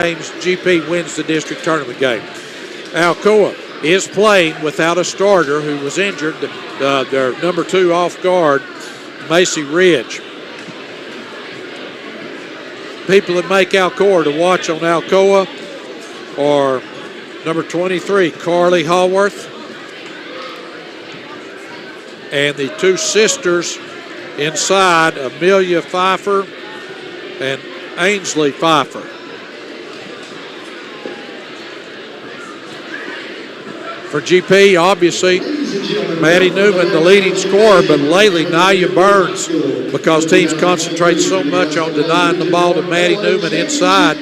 games, GP wins the district tournament game. Alcoa is playing without a starter who was injured, their number 2 off guard, Macy Ridge. People that make Alcoa to watch on Alcoa are number 23, Carly Haworth, and the 2 sisters inside, Amelia Pfeiffer and Ainsley Pfeiffer. For GP, obviously, Maddie Newman, the leading scorer, but lately Nia Burns, because teams concentrate so much on denying the ball to Maddie Newman inside,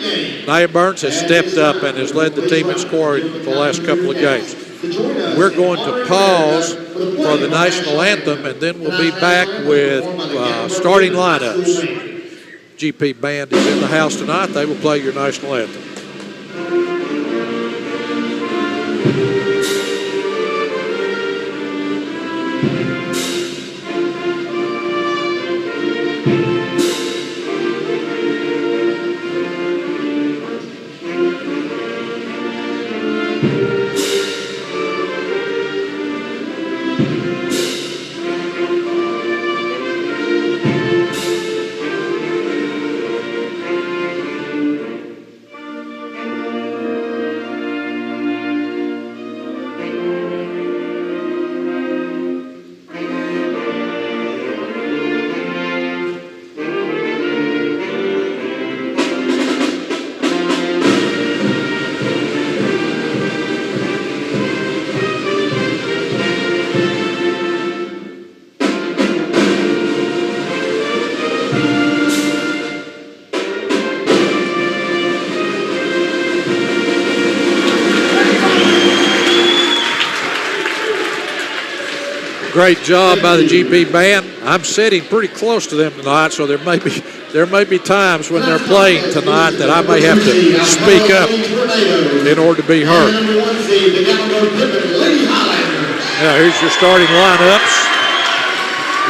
Nia Burns has stepped up and has led the team in scoring for the last couple of games. We're going to pause for the national anthem, and then we'll be back with starting lineups. GP band is in the house tonight. They will play your national anthem. Great job by the GP band. I'm sitting pretty close to them tonight, so there may be times when they're playing tonight that I may have to speak up in order to be heard. Now here's your starting lineups.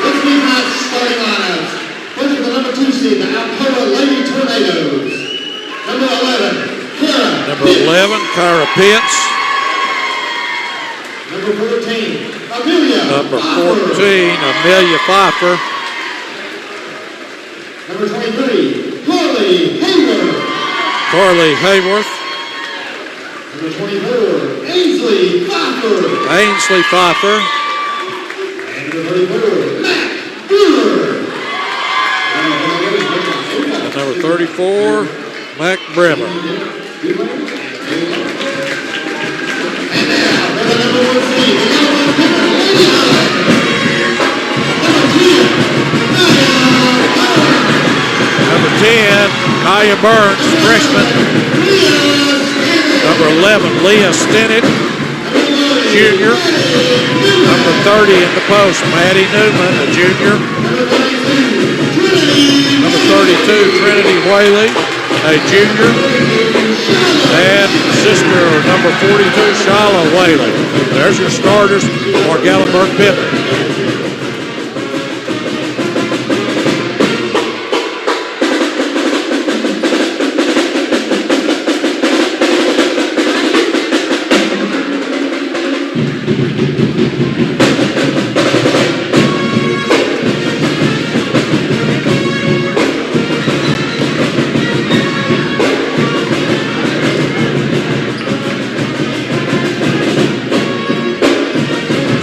Let's meet my starting lineups. First with the number 2 seed, the Alcoa Lady Tornadoes. Number 11, Kara. Number 11, Kara Pitts. Number 14. Number 14, Amelia Pfeiffer. Number 23, Carly Hayworth. Carly Hayworth. Number 24, Ainsley Pfeiffer. Ainsley Pfeiffer. And number 34, Matt Brewer. And number 34, Mac Bremer. And now, for the number 1 seed, Number 10, Nia Burns, freshman. Number 11, Leah Stennett, junior. Number 30 in the post, Maddie Newman, a junior. Number 32, Trinity Whaley, a junior. And sister number 42, Shyla Whaley. There's your starters for Gatlinburg-Pittman.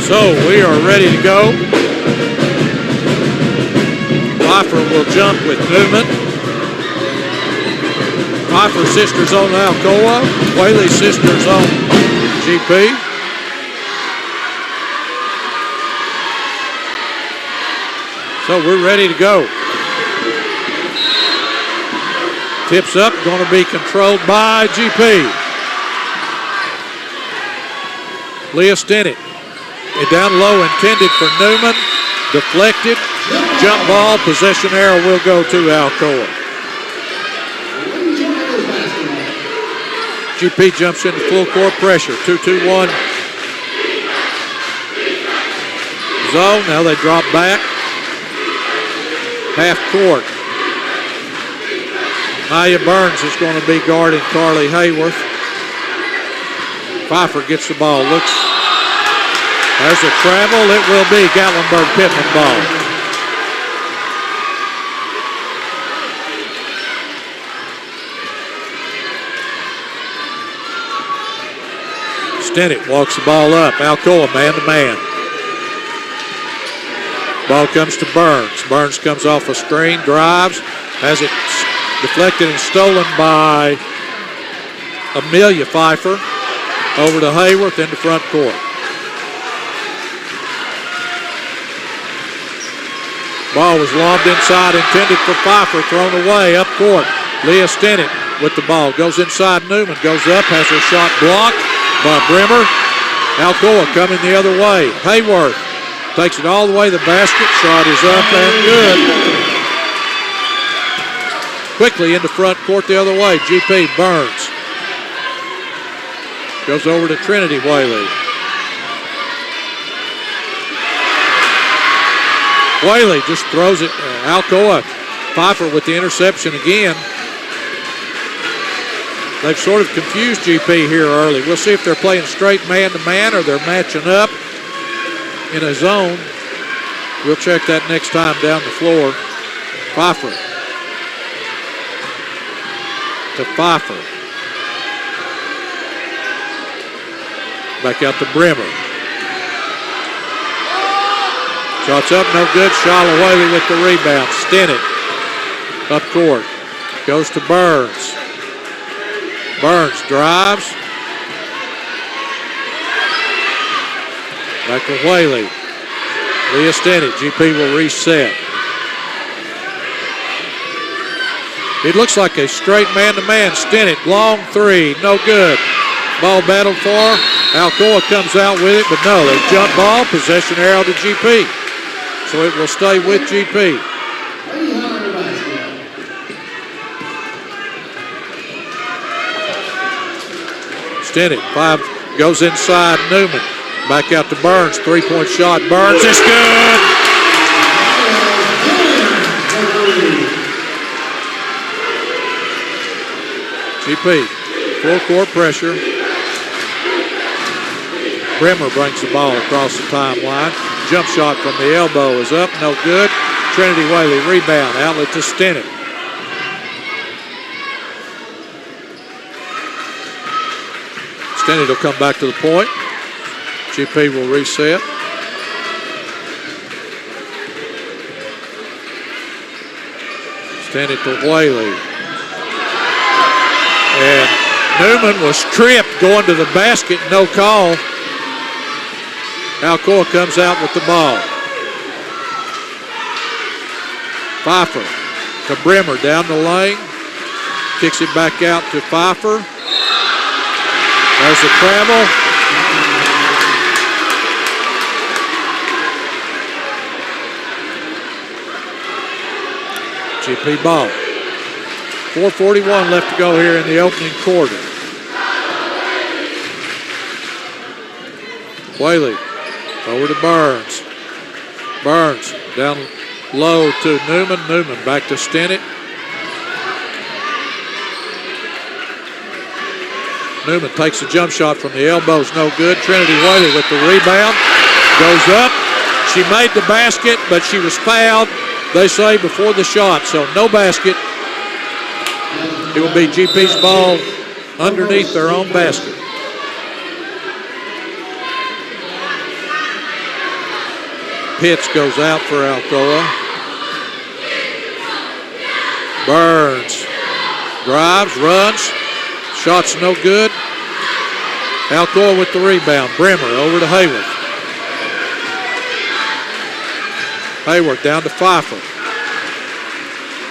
So we are ready to go. Pfeiffer will jump with Newman. Pfeiffer sisters on Alcoa. Whaley sisters on GP. So we're ready to go. Tips up, going to be controlled by GP. Leah Stennett. Down low, intended for Newman, deflected, jump ball, possession arrow will go to Alcoa. GP jumps into full court pressure, 2-2-1 zone. Now they drop back, half court. Nia Burns is going to be guarding Carly Hayworth. Pfeiffer gets the ball, looks. There's a travel. It will be Gatlinburg-Pittman ball. Stennett walks the ball up. Alcoa man-to-man. Ball comes to Burns. Burns comes off a screen, drives, has it deflected and stolen by Amelia Pfeiffer. Over to Hayworth into front court. Ball was lobbed inside, intended for Pfeiffer, thrown away up court. Leah Stennett with the ball. Goes inside Newman, goes up, has her shot blocked by Bremer. Alcoa coming the other way. Hayworth takes it all the way to the basket. Shot is up and good. Quickly into front court the other way. GP Burns. Goes over to Trinity Whaley. Whaley just throws it. Alcoa. Pfeiffer with the interception again. They've sort of confused GP here early. We'll see if they're playing straight man-to-man or they're matching up in a zone. We'll check that next time down the floor. Pfeiffer. To Pfeiffer. Back out to Bremer. Shots up, no good. Shala Whaley with the rebound. Stennett up court. Goes to Burns. Burns drives. Back to Whaley. Leah Stennett. GP will reset. It looks like a straight man-to-man. Stennett, long three, no good. Ball battled for. Alcoa comes out with it, but no, there's jump ball, possession arrow to GP. So it will stay with GP. Stennett, 5, goes inside Newman. Back out to Burns, three-point shot. Burns is good. GP, full court pressure. Bremer brings the ball across the timeline. Jump shot from the elbow is up, no good. Trinity Whaley rebound, outlet to Stennett. Stennett will come back to the point. GP will reset. Stennett to Whaley. And Newman was tripped going to the basket, no call. Alcoa comes out with the ball. Pfeiffer to Bremer down the lane. Kicks it back out to Pfeiffer. There's the travel. GP ball. 4:41 left to go here in the opening quarter. Whaley over to Burns. Burns down low to Newman. Newman back to Stennett. Newman takes a jump shot from the elbows, no good. Trinity Whaley with the rebound. Goes up. She made the basket, but she was fouled, they say, before the shot. So no basket. It will be GP's ball underneath their own basket. Pitts goes out for Alcoa. Burns drives, runs. Shot's no good. Alcoa with the rebound. Bremer over to Hayworth. Hayworth down to Pfeiffer.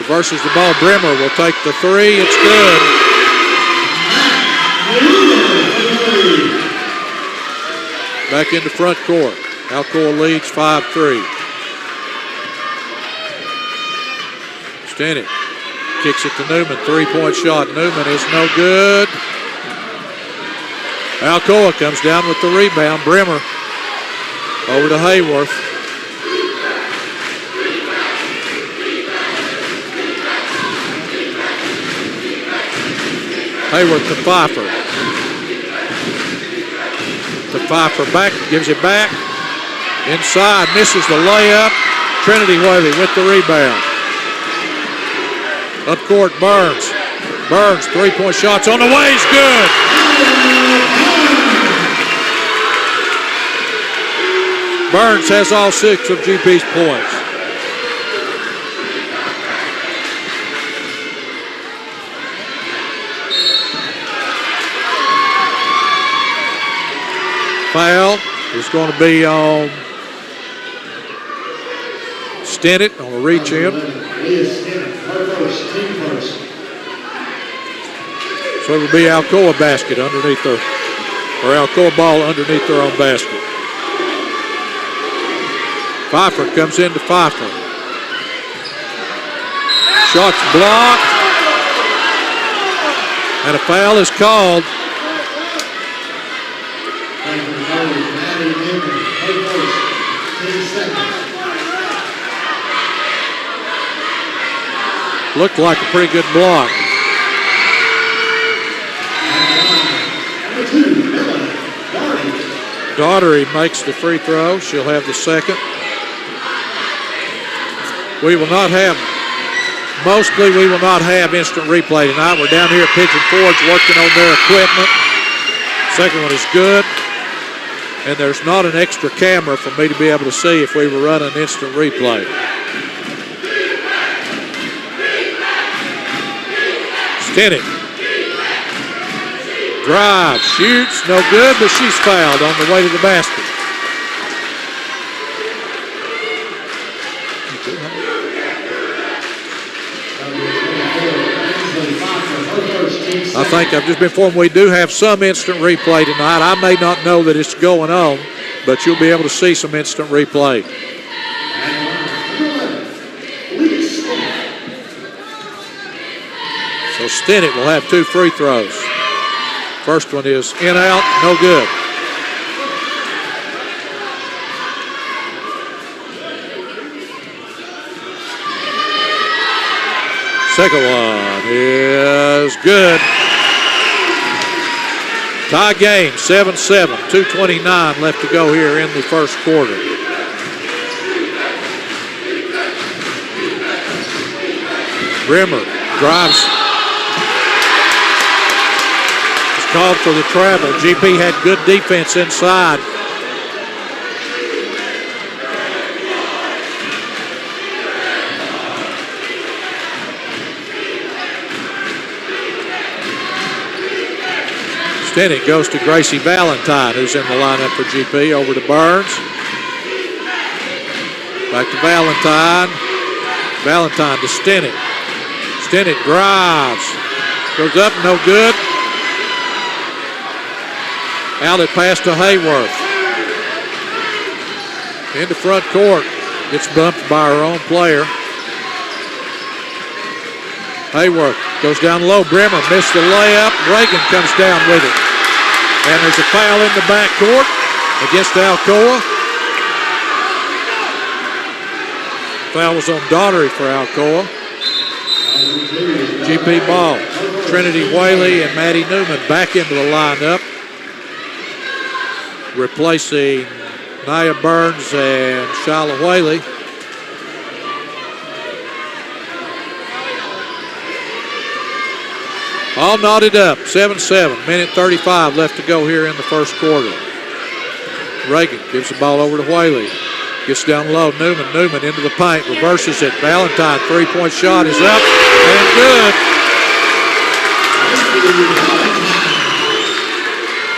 Reverses the ball. Bremer will take the three. It's good. Back into front court. Alcoa leads 5-3. Stennett kicks it to Newman. Three-point shot. Newman is no good. Alcoa comes down with the rebound. Bremer over to Hayworth. Hayworth to Pfeiffer. To Pfeiffer back, gives it back. Inside, misses the layup. Trinity Whaley with the rebound. Up court, Burns. Burns, three-point shots on the way, is good. Burns has all 6 of GP's points. Foul is going to be on Stennett on a reach in. So it'll be Alcoa basket underneath their, or Alcoa ball underneath their own basket. Pfeiffer comes into Pfeiffer. Shot's blocked. And a foul is called. Looked like a pretty good block. Daugherty makes the free throw. She'll have the second. We will not have instant replay tonight. We're down here at Pigeon Forge working on their equipment. Second one is good. And there's not an extra camera for me to be able to see if we were running instant replay. Stennett. Drive, shoots, no good, but she's fouled on the way to the basket. I think I've just been informed we do have some instant replay tonight. I may not know that it's going on, but you'll be able to see some instant replay. So Stennett will have 2 free throws. First one is in, out, no good. Second one is good. Tie game, 7-7, 2:29 left to go here in the first quarter. Brimmer drives. It's called for the travel. GP had good defense inside. Stennett goes to Gracie Valentine, who's in the lineup for GP, over to Burns. Back to Valentine. Valentine to Stennett. Stennett drives. Goes up, no good. Outlet pass to Hayworth. Into front court. Gets bumped by her own player. Hayworth goes down low. Brimmer missed the layup. Reagan comes down with it. And there's a foul in the backcourt against Alcoa. Foul was on Daugherty for Alcoa. GP ball. Trinity Whaley and Maddie Newman back into the lineup, replacing Nia Burns and Shyla Whaley. All knotted up, 7-7, minute 35 left to go here in the first quarter. Reagan gives the ball over to Whaley. Gets down low, Newman into the paint, reverses it. Valentine, three-point shot is up and good.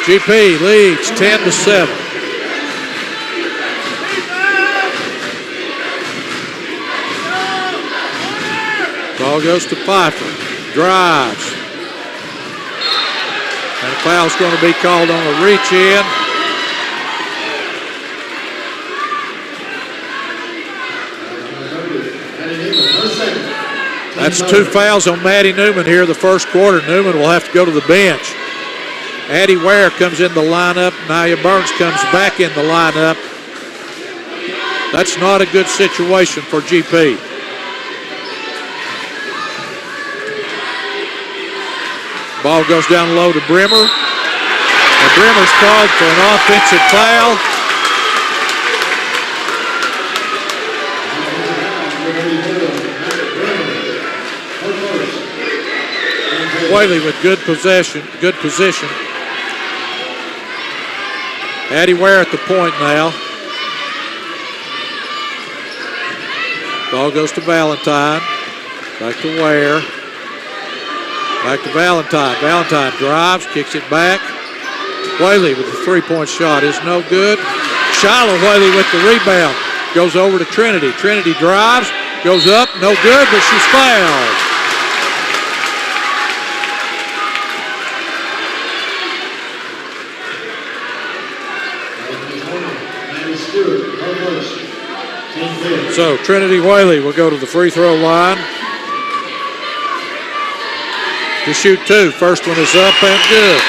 GP leads 10-7. Ball goes to Pfeiffer, drives. And a foul's going to be called on a reach in. That's two fouls on Maddie Newman here the first quarter. Newman will have to go to the bench. Addie Ware comes in the lineup. Nia Burns comes back in the lineup. That's not a good situation for GP. Ball goes down low to Brimmer. And Brimmer's called for an offensive foul. Whaley with good position. Addie Ware at the point now. Ball goes to Valentine. Back to Ware. Back to Valentine. Valentine drives, kicks it back. Whaley with the three-point shot is no good. Shiloh Whaley with the rebound. Goes over to Trinity. Trinity drives, goes up, no good, but she's fouled. So Trinity Whaley will go to the free throw line to shoot two. First one is up and good.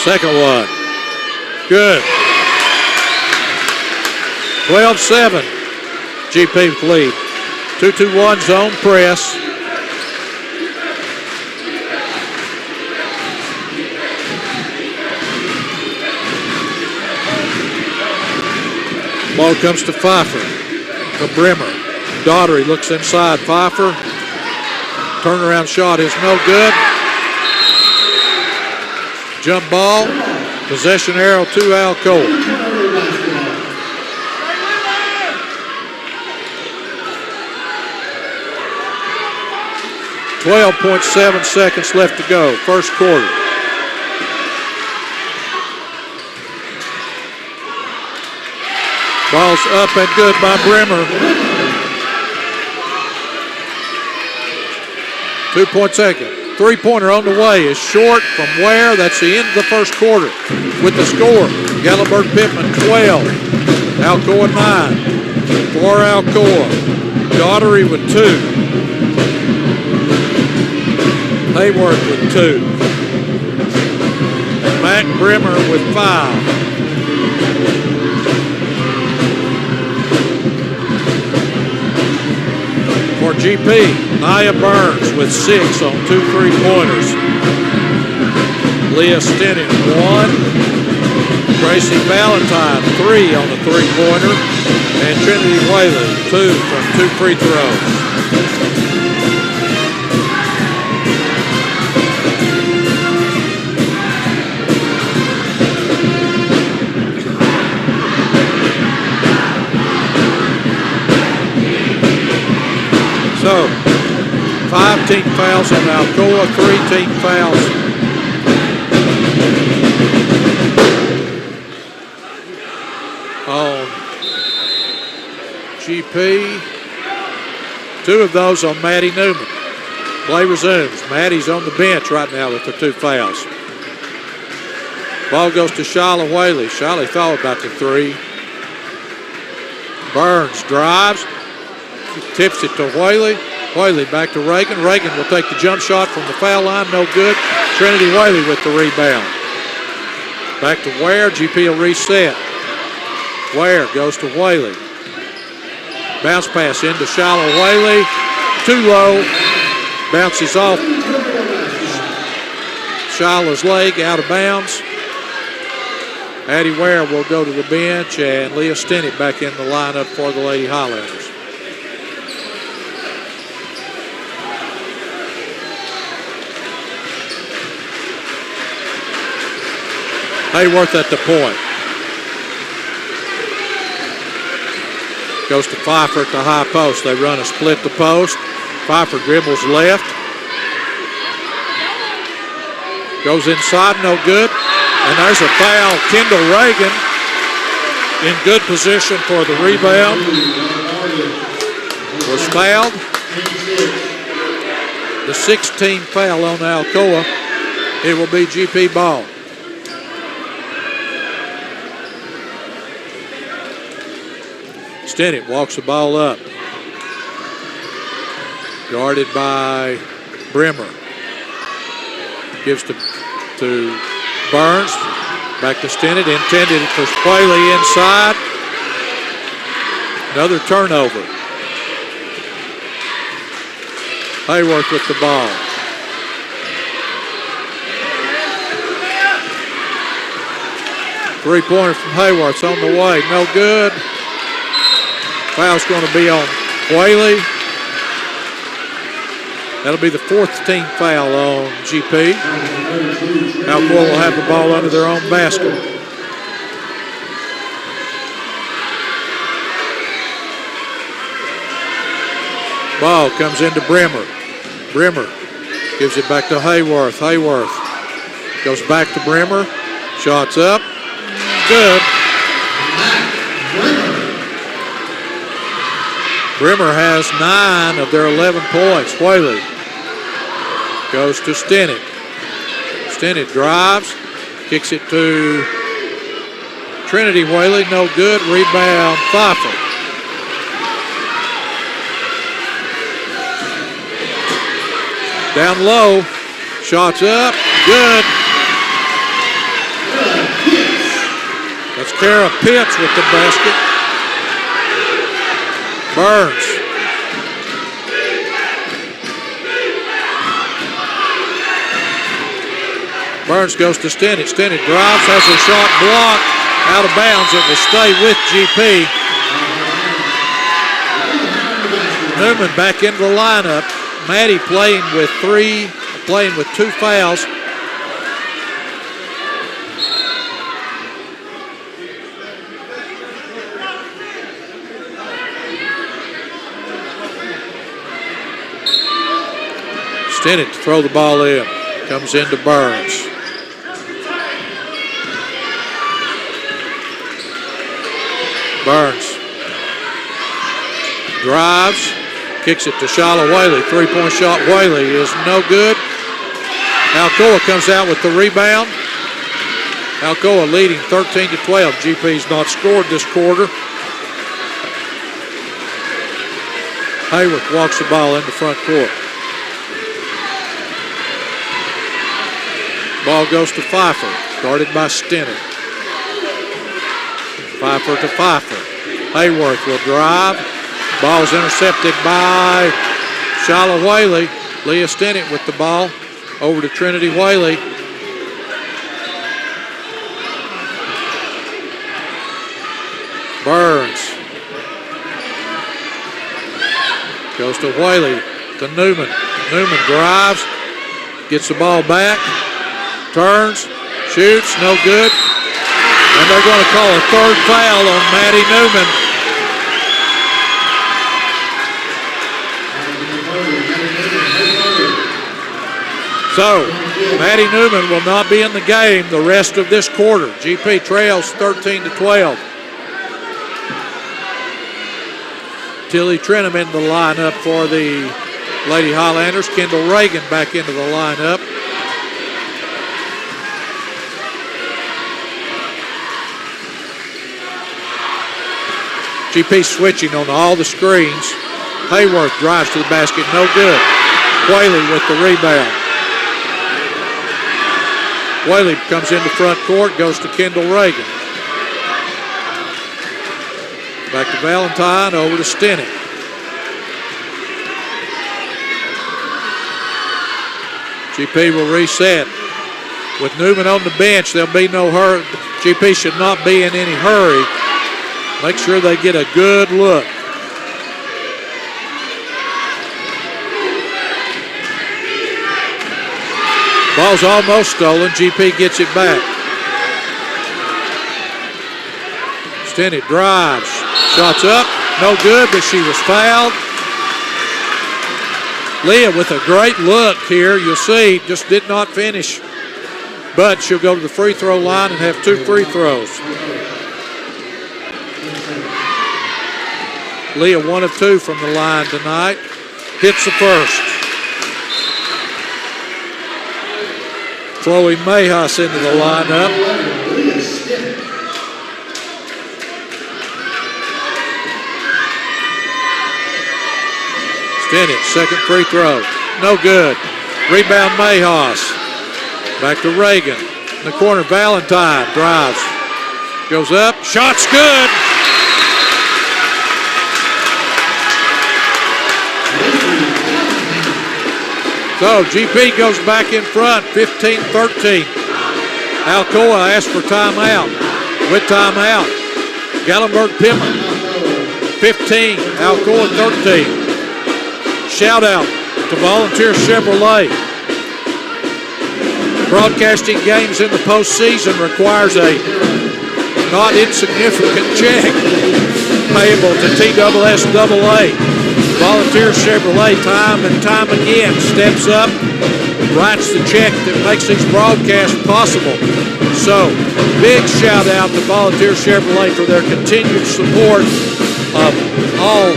Second one, good. 12-7, GP with lead. 2-2-1 zone press. Ball comes to Pfeiffer, to Brimmer. Daughtery looks inside. Pfeiffer. Turnaround shot is no good. Jump ball. Possession arrow to Alcoa. 12.7 seconds left to go, first quarter. Ball's up and good by Brimmer. 2-point second. Three-pointer on the way is short from Ware. That's the end of the first quarter. With the score, Gallenberg Pittman 12, Alcoa 9. For Alcoa, Daughtery with 2. Hayworth with 2. And Mac Brimmer with 5. For GP, Nia Burns with 6 on 2 3-pointers. Leah Stenning 1. Tracy Valentine 3 on the 3-pointer. And Trinity Whaley 2 from 2 free throws. So, 5 team fouls on Alcoa, 3 team fouls on GP. 2 of those on Maddie Newman. Play resumes. Maddie's on the bench right now with the 2 fouls. Ball goes to Shiloh Whaley. Shiloh thought about the 3. Burns drives. Tips it to Whaley. Whaley back to Reagan. Reagan will take the jump shot from the foul line. No good. Trinity Whaley with the rebound. Back to Ware. GP will reset. Ware goes to Whaley. Bounce pass into Shiloh Whaley. Too low. Bounces off Shiloh's leg, out of bounds. Addie Ware will go to the bench, and Leah Stennett back in the lineup for the Lady Highlanders. Hayworth at the point. Goes to Pfeiffer at the high post. They run a split the post. Pfeiffer dribbles left. Goes inside, no good. And there's a foul. Kendall Reagan in good position for the rebound. Was fouled. The 16th foul on Alcoa. It will be GP ball. Stennett walks the ball up. Guarded by Brimmer. Gives to Burns. Back to Stinnett, intended for Whaley inside. Another turnover. Hayworth with the ball. Three-pointer from Hayworth's on the way. No good. Foul's going to be on Whaley. That'll be the fourth team foul on GP. Alcoa will have the ball under their own basket. Ball comes into Bremer. Bremer gives it back to Hayworth. Hayworth goes back to Bremer. Shots up. Good. Bremer has 9 of their 11 points. Whaley goes to Stinnett. Stinnett drives, kicks it to Trinity Whaley. No good. Rebound, Pfeiffer. Down low. Shots up. Good. That's Kara Pitts with the basket. Burns. Burns goes to Stinnett. Stinnett drives, has a shot blocked out of bounds. It will stay with GP. Newman back into the lineup. Maddie playing with 2 fouls. Stinnett to throw the ball in. Comes into Burns. Burns drives, kicks it to Shiloh Whaley. Three-point shot. Whaley is no good. Alcoa comes out with the rebound. Alcoa leading 13-12. GP's not scored this quarter. Hayworth walks the ball into front court. Ball goes to Pfeiffer, guarded by Stinnett. Pfeiffer to Pfeiffer. Hayworth will drive. Ball's intercepted by Shiloh Whaley. Leah Stinnett with the ball. Over to Trinity Whaley. Burns. Goes to Whaley, to Newman. Newman drives, gets the ball back, turns, shoots, no good. And they're going to call a third foul on Maddie Newman. So, Maddie Newman will not be in the game the rest of this quarter. GP trails 13-12. Tilly Trenum in the lineup for the Lady Highlanders. Kendall Reagan back into the lineup. GP switching on all the screens. Hayworth drives to the basket, no good. Whaley with the rebound. Whaley comes into front court, goes to Kendall Reagan. Back to Valentine, over to Stinnett. GP will reset. With Newman on the bench, there'll be no hurry. GP should not be in any hurry. Make sure they get a good look. Ball's almost stolen. GP gets it back. Stinnett drives. Shots up. No good, but she was fouled. Leah with a great look here. You'll see, just did not finish. But she'll go to the free throw line and have 2 free throws. Leah 1 of 2 from the line tonight. Hits the first. Chloe Mayhus into the lineup. Stinnett, second free throw. No good. Rebound Mayhus. Back to Reagan. in the corner. Valentine drives. Goes up. Shot's good. So GP goes back in front, 15-13. Alcoa asks for timeout. With timeout, Gallenberg-Pittman, 15, Alcoa 13. Shout out to Volunteer Chevrolet. Broadcasting games in the postseason requires a not insignificant check payable to TSSAA. Volunteer Chevrolet time and time again steps up, writes the check that makes these broadcasts possible. So, big shout out to Volunteer Chevrolet for their continued support of all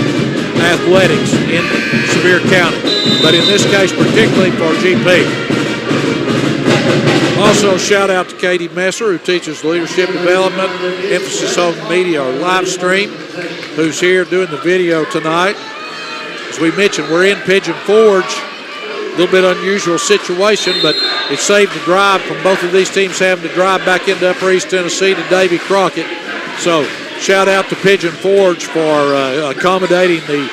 athletics in Sevier County, but in this case particularly for GP. Also, shout out to Katie Messer, who teaches leadership development, emphasis on media or live stream, who's here doing the video tonight. As we mentioned, we're in Pigeon Forge. A little bit unusual situation, but it saved the drive from both of these teams having to drive back into Upper East Tennessee to Davy Crockett. So shout out to Pigeon Forge for accommodating the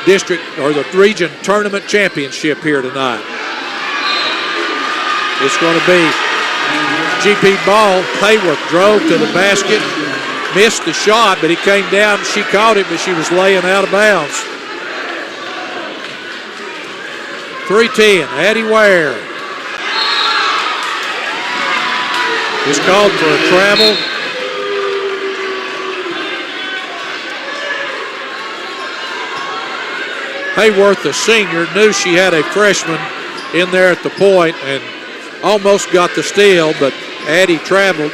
district or the region tournament championship here tonight. It's going to be GP ball. Hayworth drove to the basket, missed the shot, but he came down. She caught it, but she was laying out of bounds. 3-10, Addie Ware is called for a travel. Hayworth, the senior, knew she had a freshman in there at the point and almost got the steal, but Addie traveled.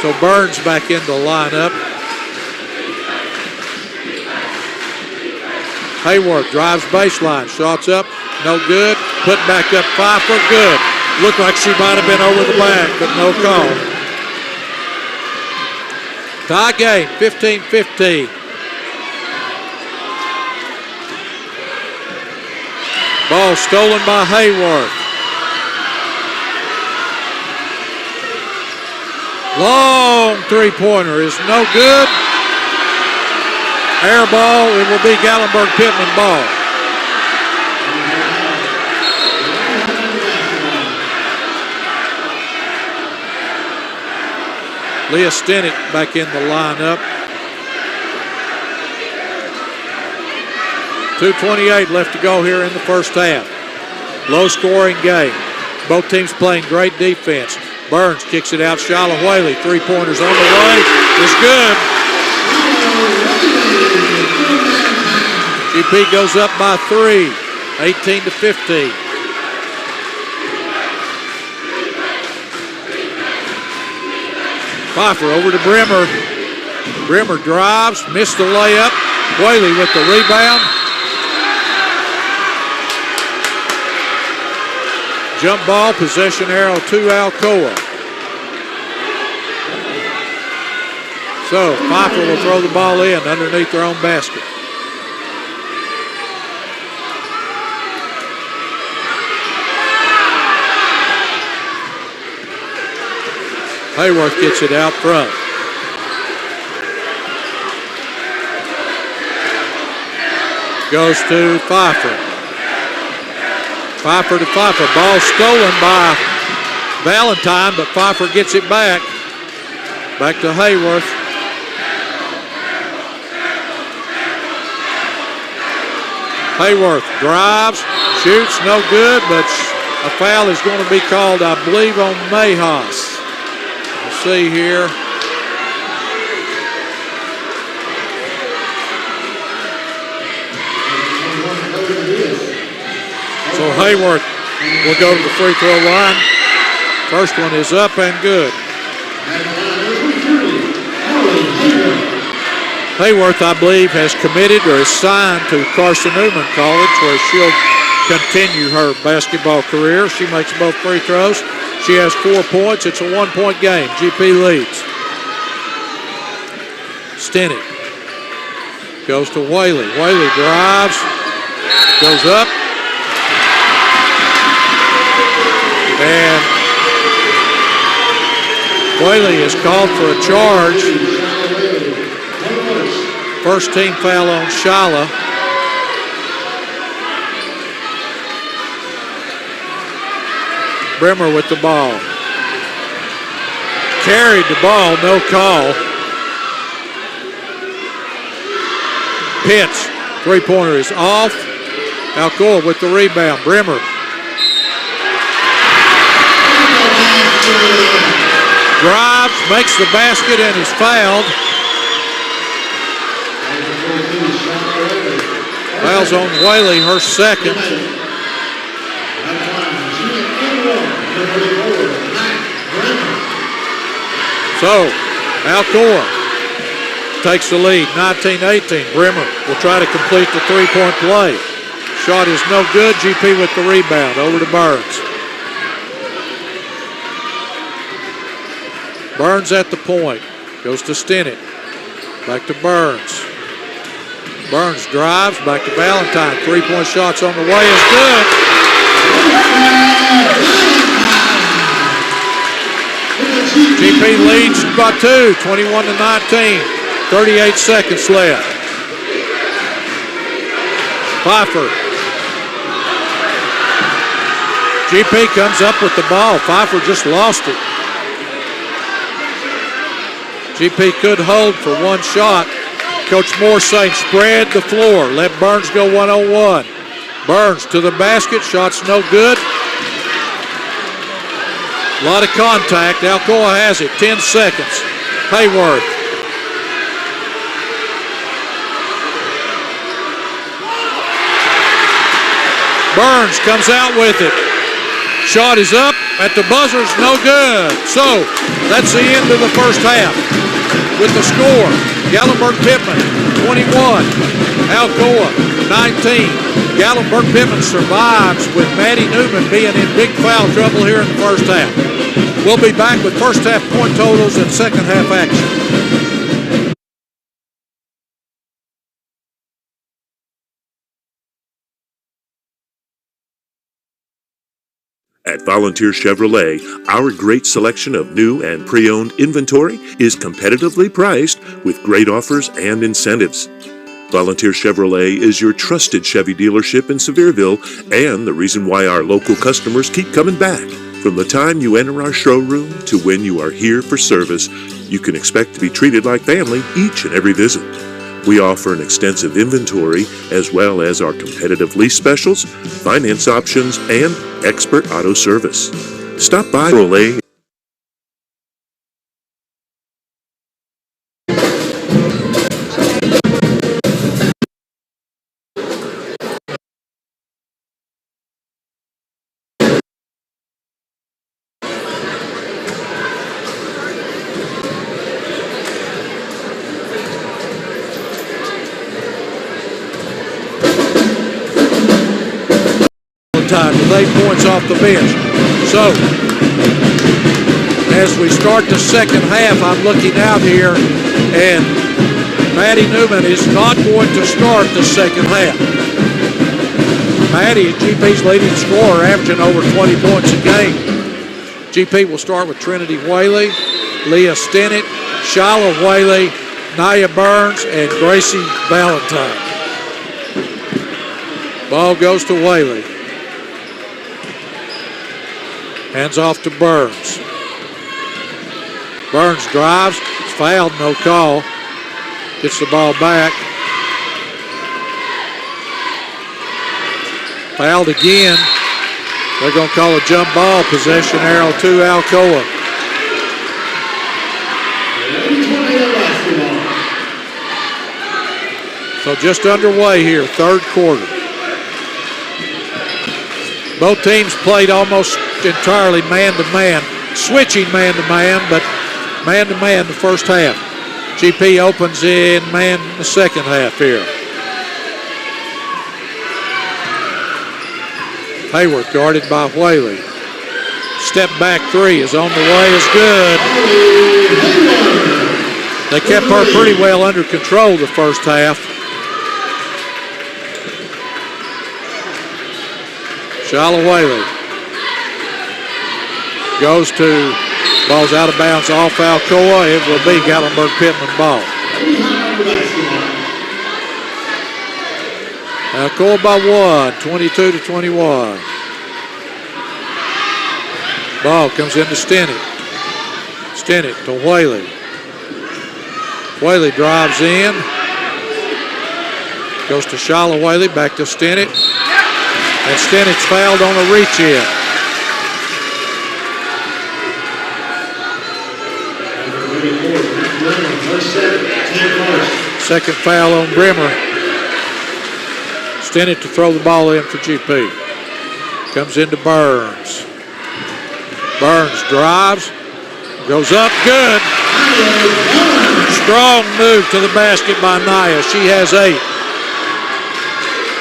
So Burns back into the lineup. Hayworth drives baseline, shots up, no good. Put back up, Pfeiffer, good. Looked like she might have been over the back, but no call. Tie game, 15-15. Ball stolen by Hayworth. Long three-pointer is no good. Air ball, it will be Gallenberg-Pittman ball. Leah Stenick back in the lineup. 2:28 left to go here in the first half. Low-scoring game. Both teams playing great defense. Burns kicks it out. Shyla Whaley, three-pointers on the way. Is good. GP goes up by 3, 18-15. Pfeiffer over to Brimmer. Brimmer drives, missed the layup. Whaley with the rebound. Jump ball, possession arrow to Alcoa. So Pfeiffer will throw the ball in underneath their own basket. Hayworth gets it out front. Goes to Pfeiffer. Pfeiffer to Pfeiffer. Ball stolen by Valentine, but Pfeiffer gets it back. Back to Hayworth. Hayworth drives, shoots, no good, but a foul is going to be called, I believe, on Mayhaus. Let's see here. So Hayworth will go to the free throw line. First one is up and good. Hayworth, I believe, has committed or is signed to Carson Newman College, where she'll continue her basketball career. She makes both free throws. She has 4 points. It's a 1-point game. GP leads. Stenick goes to Whaley. Whaley drives, goes up, and Whaley is called for a charge. First team foul on Shala. Brimmer with the ball. Carried the ball, no call. Pitch, three-pointer is off. Alcoa with the rebound. Brimmer. Drives, makes the basket, and is fouled. Fouls on Whaley, her second. So, Alcoa takes the lead, 19-18. Brimmer will try to complete the three-point play. Shot is no good. GP with the rebound. Over to Burns. Burns at the point. Goes to Stennett. Back to Burns. Burns drives. Back to Valentine. Three-point shots on the way is good. GP leads by 2, 21-19. 38 seconds left. Pfeiffer. GP comes up with the ball. Pfeiffer just lost it. GP could hold for one shot. Coach Moore saying spread the floor. Let Burns go one-on-one. Burns to the basket. Shot's no good. A lot of contact. Alcoa has it. 10 seconds. Hayworth. Burns comes out with it. Shot is up at the buzzer's no good. So that's the end of the first half. With the score, Gallenberg-Pittman 21, Alcoa 19. Gallenberg-Pittman survives with Maddie Newman being in big foul trouble here in the first half. We'll be back with first half point totals and second half action. At Volunteer Chevrolet, our great selection of new and pre-owned inventory is competitively priced with great offers and incentives. Volunteer Chevrolet is your trusted Chevy dealership in Sevierville and the reason why our local customers keep coming back. From the time you enter our showroom to when you are here for service, you can expect to be treated like family each and every visit. We offer an extensive inventory as well as our competitive lease specials, finance options, and expert auto service. Stop by Chevrolet. With 8 points off the bench. So, as we start the second half, I'm looking out here, and Maddie Newman is not going to start the second half. Maddie, GP's leading scorer, averaging over 20 points a game. GP will start with Trinity Whaley, Leah Stennett, Shala Whaley, Nia Burns, and Gracie Valentine. Ball goes to Whaley. Hands off to Burns. Burns drives. It's fouled, no call. Gets the ball back. Fouled again. They're going to call a jump ball. Possession arrow to Alcoa. So just underway here, third quarter. Both teams played almost entirely man-to-man, switching man-to-man, but man-to-man the first half. GP opens in man the second half here. Hayworth guarded by Whaley. Step back three is on the way, is good. They kept her pretty well under control the first half. Shala Whaley goes to Ball's out of bounds off Alcoa. It will be Gatlinburg-Pittman ball. Alcoa by 1, 22-21. Ball comes into Stennett. Stennett to Whaley. Whaley drives in. Goes to Shiloh Whaley, back to Stennett. And Stennett's fouled on a reach-in. Second foul on Brimmer. Stennett to throw the ball in for GP. Comes into Burns. Burns drives. Goes up, good. Strong move to the basket by Naya. She has 8.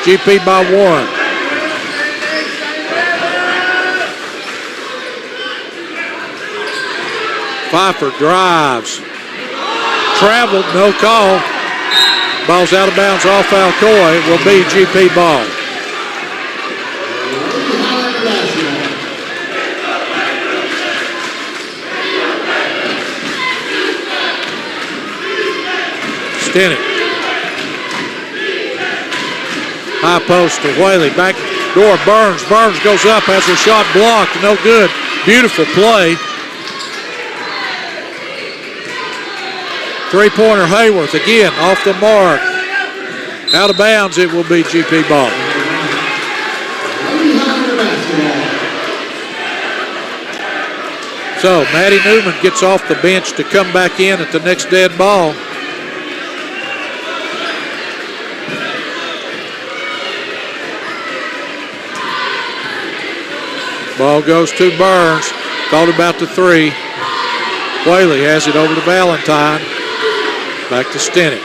GP by 1. Pfeiffer drives. Traveled, no call. Ball's out of bounds off Alcoa. It will be GP ball. Stennett. High post to Whaley. Back door, Burns. Burns goes up, has her shot blocked. No good. Beautiful play. Three-pointer Hayworth again off the mark. Out of bounds, it will be GP ball. So Maddie Newman gets off the bench to come back in at the next dead ball. Ball goes to Burns. Thought about the 3. Whaley has it over to Valentine. Back to Stennett.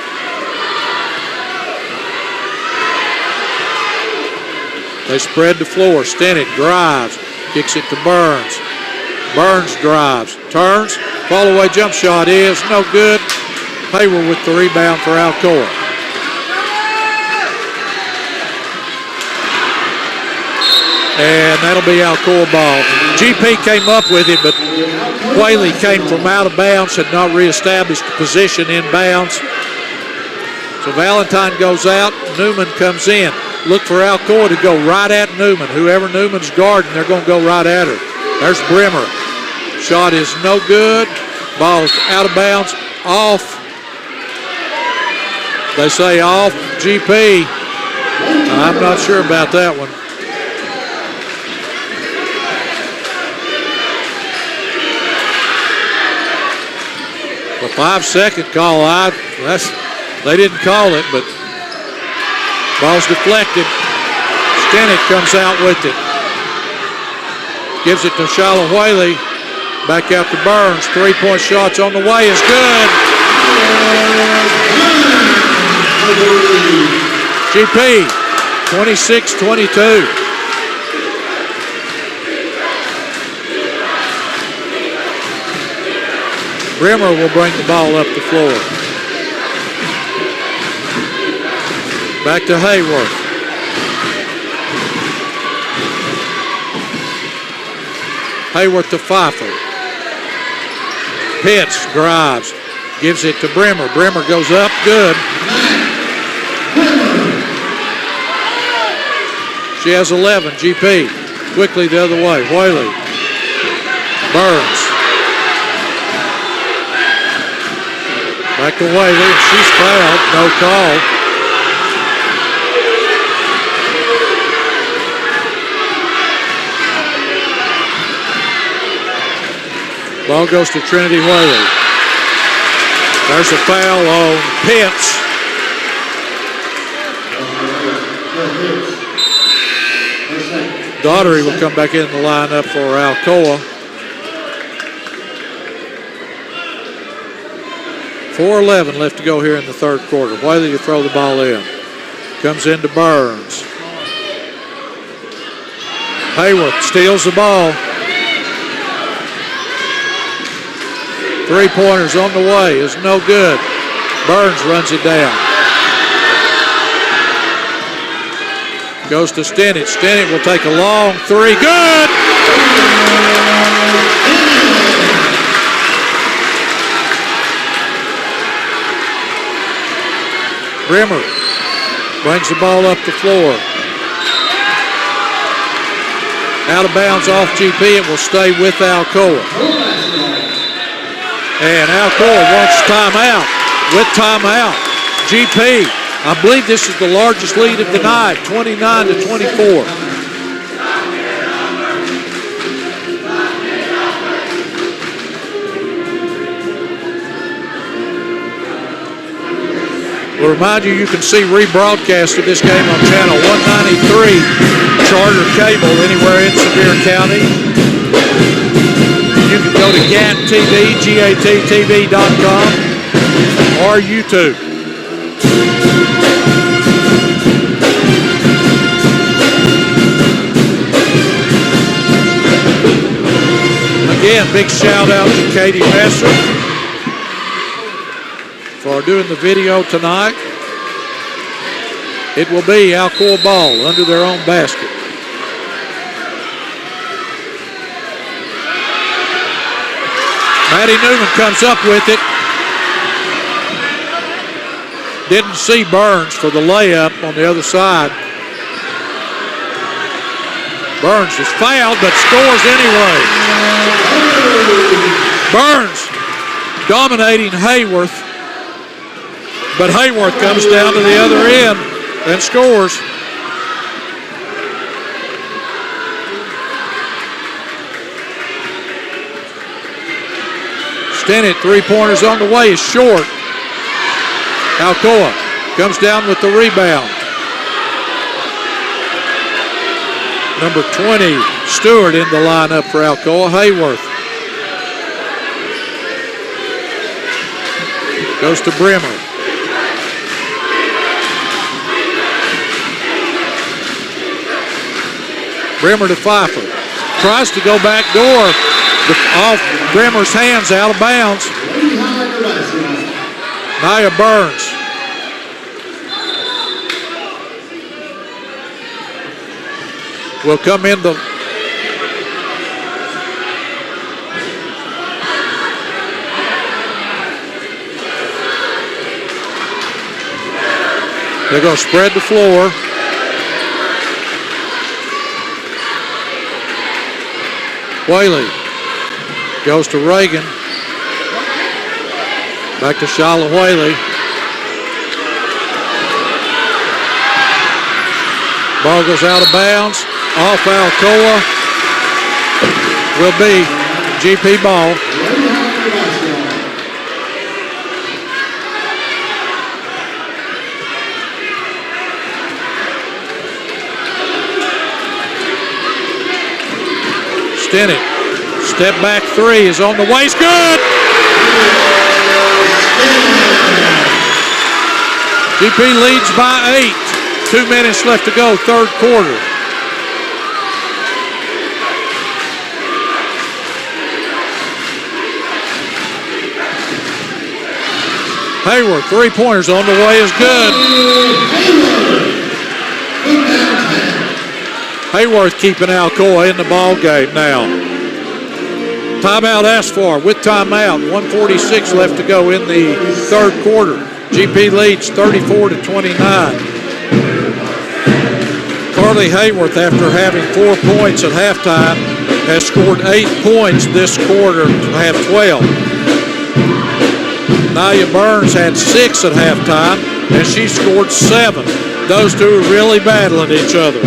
They spread the floor. Stennett drives. Kicks it to Burns. Burns drives. Turns. Fall away jump shot is no good. Hayward with the rebound for Alcoa. And that'll be Alcoa ball. GP came up with it, but Whaley came from out of bounds, had not reestablished the position in bounds. So Valentine goes out, Newman comes in. Look for Alcoa to go right at Newman. Whoever Newman's guarding, they're going to go right at her. There's Brimmer. Shot is no good. Ball's out of bounds, off. They say off GP. I'm not sure about that one. A 5-second call out. They didn't call it, but ball's deflected. Stennett comes out with it. Gives it to Shiloh Whaley. Back out to Burns. 3-point shots on the way is good. GP, 26-22. Brimmer will bring the ball up the floor. Back to Hayworth. Hayworth to Pfeiffer. Pitts drives. Gives it to Brimmer. Brimmer goes up. Good. She has 11. GP. Quickly the other way. Whaley. Burns. Back to Whaley. She's fouled. No call. Ball goes to Trinity Whaley. There's a foul on Pitts. Daughtery will come back in the lineup for Alcoa. 4:11 left to go here in the third quarter. Whaley to throw the ball in. Comes into Burns. Hayworth steals the ball. 3-pointers on the way is no good. Burns runs it down. Goes to Stennett. Stennett will take a long 3. Good! Brimmer brings the ball up the floor. Out of bounds off GP. It will stay with Alcoa. And Alcoa wants timeout. With timeout, GP, I believe this is the largest lead of the night, 29-24. We'll remind you, you can see rebroadcast of this game on channel 193, Charter Cable, anywhere in Sevier County. You can go to GATTV, GATTV.com, or YouTube. Again, big shout out to Katie Messer for doing the video tonight. It will be Alcoa ball under their own basket. Maddie Newman comes up with it. Didn't see Burns for the layup on the other side. Burns is fouled but scores anyway. Burns dominating Hayworth. But Hayworth comes down to the other end and scores. Stinnett, three-pointers on the way, is short. Alcoa comes down with the rebound. Number 20, Stewart in the lineup for Alcoa. Hayworth goes to Brimmer. Brimmer to Pfeiffer. Tries to go back door. Off Brimmer's hands, out of bounds. Nia Burns. Will come in the they're going to spread the floor. Whaley goes to Reagan. Back to Shyla Whaley. Ball goes out of bounds. Off Alcoa. Will be GP ball. Stinnett, step back three is on the way. It's good. GP leads by 8. 2 minutes left to go, third quarter. Hayward, three-pointers on the way is good. Hayworth keeping Alcoa in the ball game now. Timeout asked for with timeout. 1:46 left to go in the third quarter. GP leads 34-29. Carly Hayworth, after having 4 points at halftime, has scored 8 points this quarter to have 12. Nia Burns had 6 at halftime, and she scored 7. Those two are really battling each other.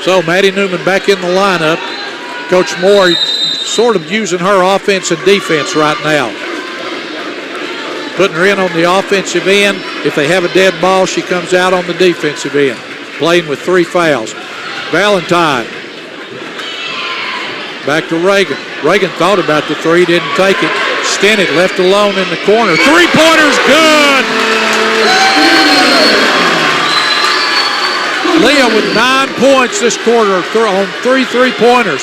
So Maddie Newman back in the lineup. Coach Moore sort of using her offense and defense right now. Putting her in on the offensive end. If they have a dead ball, she comes out on the defensive end. Playing with 3 fouls. Valentine. Back to Reagan. Reagan thought about the 3, didn't take it. Stinnett left alone in the corner. Three-pointers, good! Leah with 9 points this quarter on 3 three-pointers.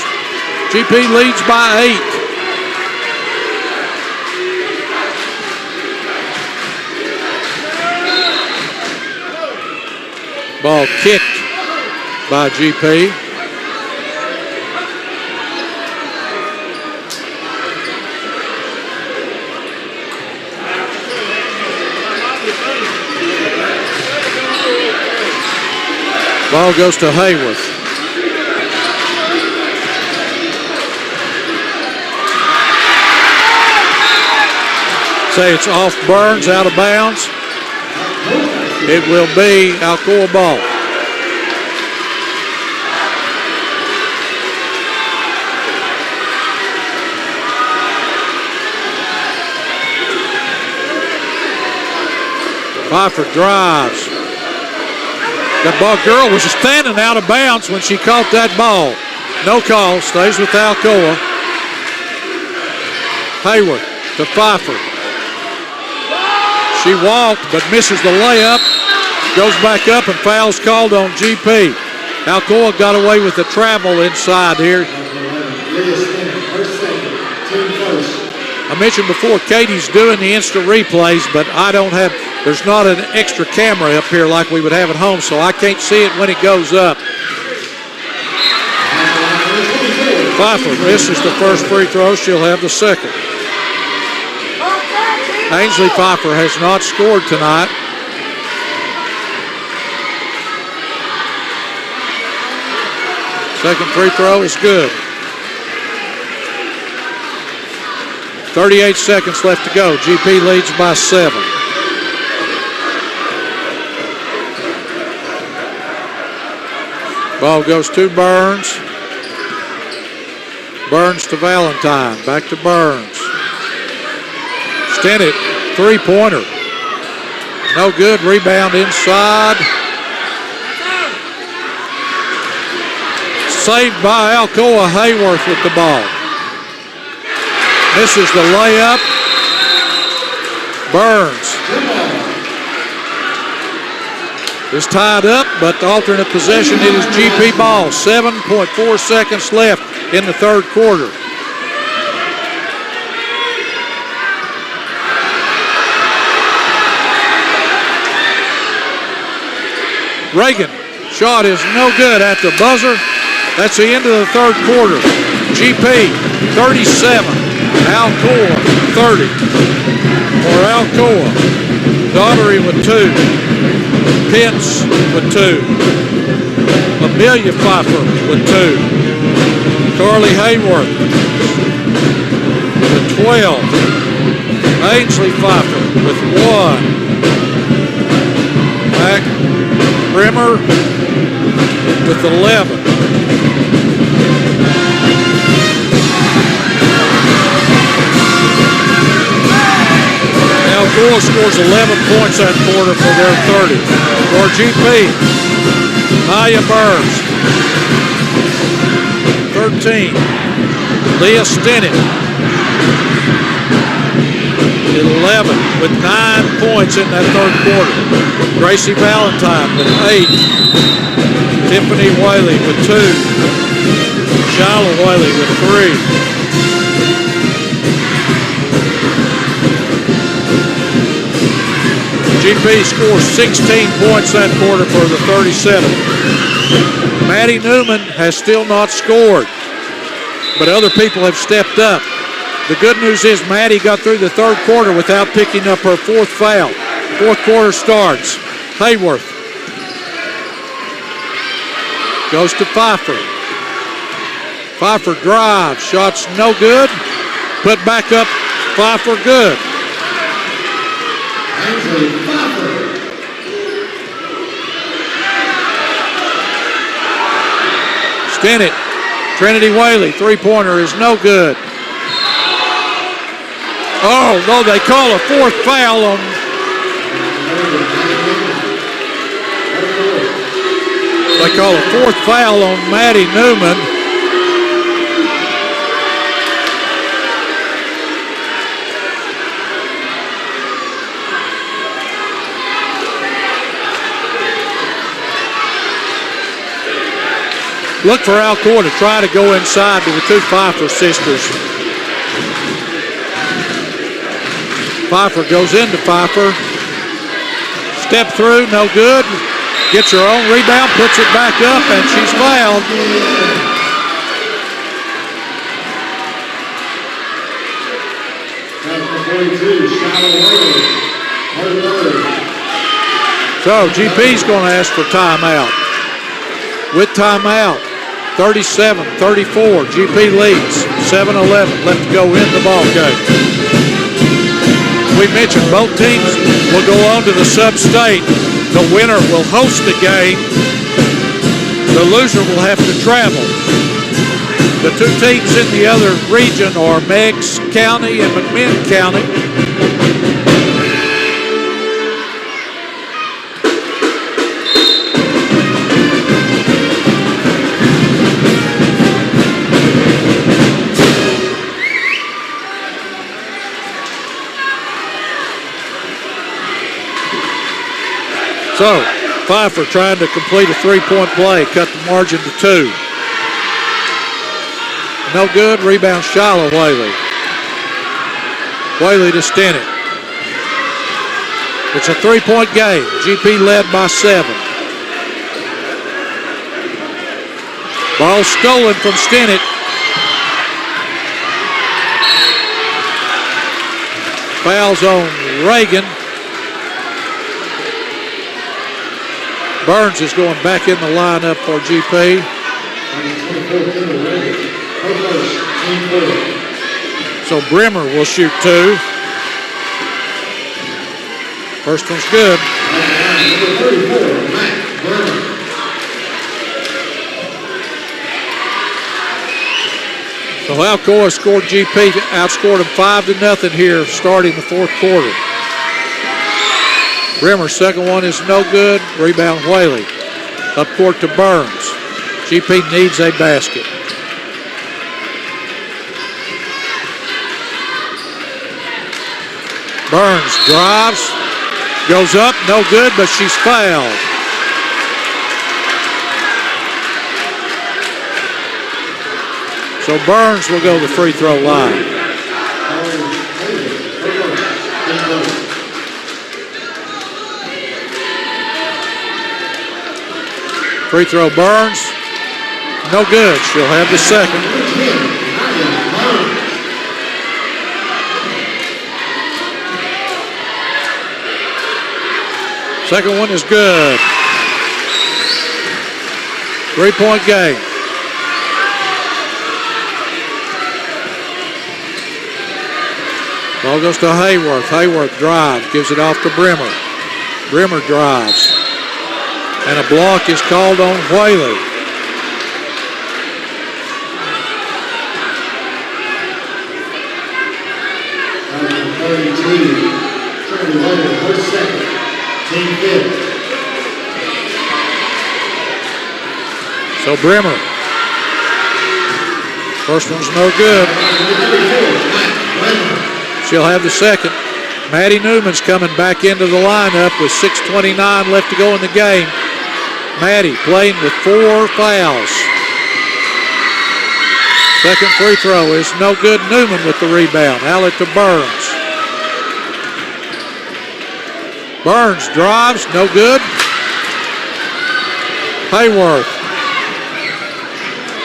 GP leads by 8. Ball kicked by GP. Ball goes to Hayworth. Say it's off Burns, out of bounds. It will be Alcoa ball. Pfeiffer drives. That ball girl was standing out of bounds when she caught that ball. No call, stays with Alcoa. Hayward to Pfeiffer. She walked but misses the layup. Goes back up and foul's called on GP. Alcoa got away with the travel inside here. I mentioned before, Katie's doing the instant replays, but there's not an extra camera up here like we would have at home, so I can't see it when it goes up. Pfeiffer misses the first free throw. She'll have the second. Ainsley Pfeiffer has not scored tonight. Second free throw is good. 38 seconds left to go. GP leads by 7. Ball goes to Burns. Burns to Valentine. Back to Burns. Stennett, three-pointer. No good. Rebound inside. Saved by Alcoa. Hayworth with the ball. Misses the layup. Burns is tied up, but the alternate possession, it is GP ball. 7.4 seconds left in the third quarter. Reagan, shot is no good at the buzzer. That's the end of the third quarter. GP 37, Alcoa 30. For Alcoa, Daughtery with 2, Pitts with 2, Amelia Pfeiffer with 2, Carly Hayworth with 12, Ainsley Pfeiffer with 1, Mac Brimmer with 11. Alcoa scores 11 points that quarter for their 30. For GP, Maya Burns, 13. Leah Stennett, 11 with 9 points in that third quarter. Gracie Valentine with 8. Tiffany Whaley with 2. Shyla Whaley with 3. GP scores 16 points that quarter for the 37. Maddie Newman has still not scored, but other people have stepped up. The good news is Maddie got through the third quarter without picking up her fourth foul. Fourth quarter starts. Hayworth goes to Pfeiffer. Pfeiffer drives. Shots no good. Put back up. Pfeiffer good. Stennett. Trinity Whaley. Three-pointer is no good. Oh, no, they call a fourth foul on. They call a fourth foul on Maddie Newman. Look for Alcoa to try to go inside to the two Pfeiffer sisters. Pfeiffer goes into Pfeiffer. Step through, no good. Gets her own rebound, puts it back up, and she's fouled. So GP's going to ask for timeout. With timeout, 37-34, GP leads, 7-11 left to go in the ball game. We mentioned both teams will go on to the sub-state. The winner will host the game. The loser will have to travel. The two teams in the other region are Meigs County and McMinn County. So, Pfeiffer trying to complete a three-point play, cut the margin to 2. No good, rebound Shiloh Whaley. Whaley to Stinnett. It's a three-point game, GP led by 7. Ball stolen from Stinnett. Fouls on Reagan. Burns is going back in the lineup for GP. So Bremer will shoot 2. First one's good. So Alcoa scored GP, outscored them 5-0 here starting the fourth quarter. Bremer's second one is no good. Rebound Whaley. Up court to Burns. GP needs a basket. Burns drives, goes up, no good, but she's fouled. So Burns will go to the free throw line. Free throw Burns, no good. She'll have the second. Second one is good. 3-point game. Ball goes to Hayworth. Hayworth drives, gives it off to Bremer. Bremer drives. And a block is called on Whaley. So Bremer. First one's no good. She'll have the second. Maddie Newman's coming back into the lineup with 6:29 left to go in the game. Maddie playing with 4 fouls. Second free throw is no good. Newman with the rebound. Outlet to Burns. Burns drives, no good. Hayworth.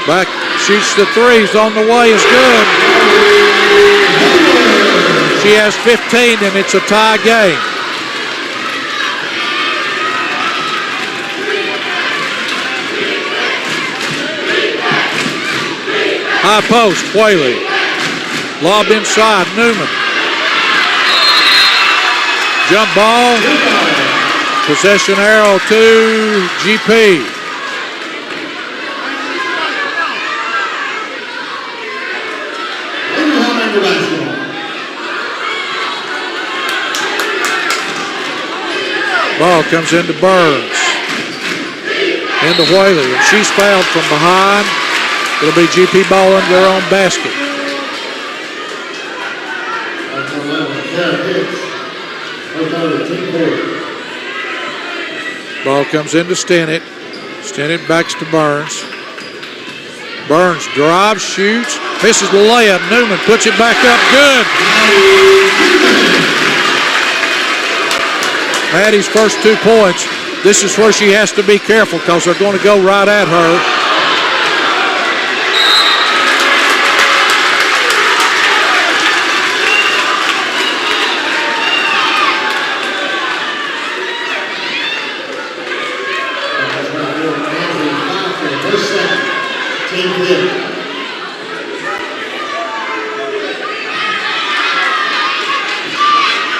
Back, shoots the threes on the way, is good. She has 15 and it's a tie game. High post, Whaley. Lob inside, Newman. Jump ball. Possession arrow to GP. Ball comes into Burns. Into Whaley, and she's fouled from behind. It'll be GP ball under their own basket. Ball comes into Stinnett. Stinnett backs to Burns. Burns drives, shoots, misses the layup. Newman puts it back up, good. Maddie's first 2 points. This is where she has to be careful because they're going to go right at her.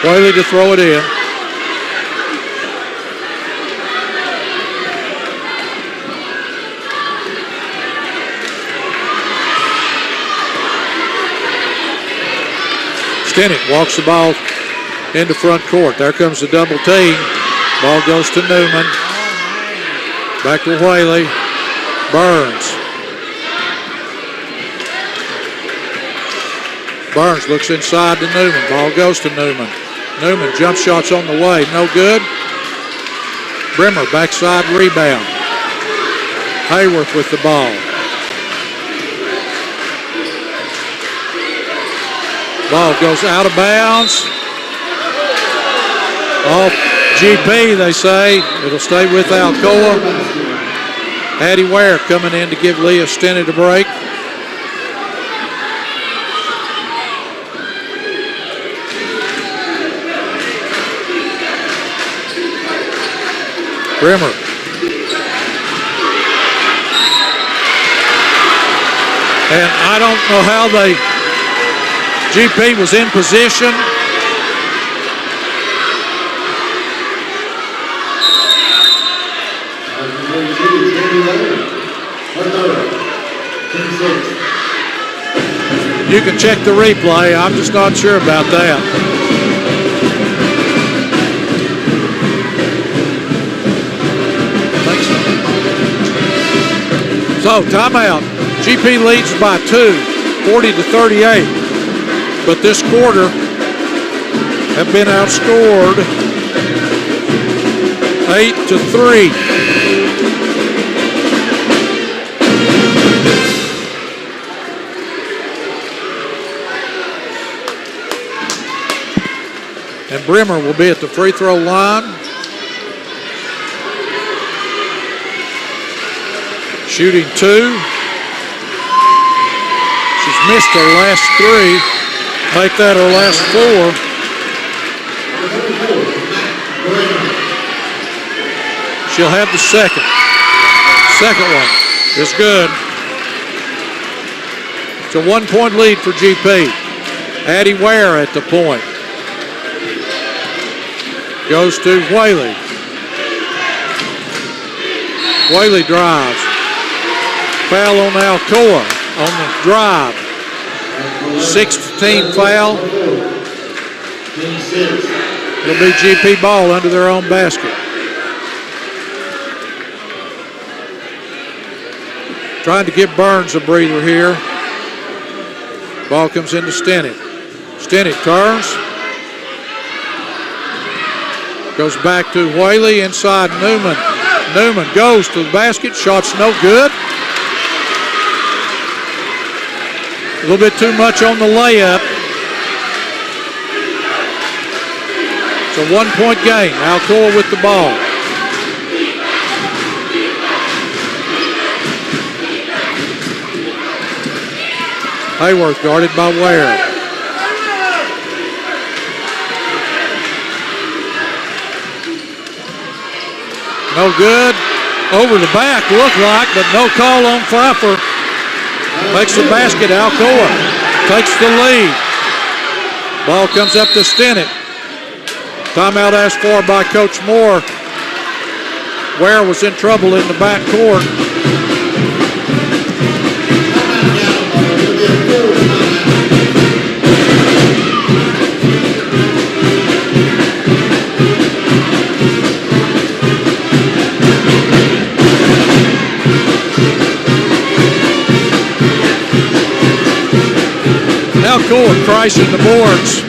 Whaley to throw it in. Stinnett walks the ball into front court. There comes the double team. Ball goes to Newman. Back to Whaley. Burns. Burns looks inside to Newman. Ball goes to Newman. Newman jump shots on the way. No good. Brimmer backside rebound. Hayworth with the ball. Ball goes out of bounds. Off GP, they say. It'll stay with Alcoa. Addie Ware coming in to give Leah Stinnett a break. Brimmer. And I don't know how GP was in position. You can check the replay. I'm just not sure about that. So, timeout. GP leads by 2, 40-38. But this quarter have been outscored 8-3. And Brimmer will be at the free throw line. Shooting 2. She's missed her last 3. Make that her last 4. She'll have the second. Second one is good. It's a 1-point lead for GP. Addie Ware at the point. Goes to Whaley. Whaley drives. Foul on Alcoa on the drive. 6th team foul. It'll be GP ball under their own basket. Trying to give Burns a breather here. Ball comes into Stinnett. Stinnett turns. Goes back to Whaley inside Newman. Newman goes to the basket. Shot's no good. A little bit too much on the layup. It's a 1-point game. Alcoa with the ball. Hayworth guarded by Ware. No good. Over the back, looked like, but no call on Pfeiffer. Makes the basket. Alcoa takes the lead. Ball comes up to Stinnett. Timeout asked for by Coach Moore. Ware was in trouble in the back court. Alcoa crashing the boards.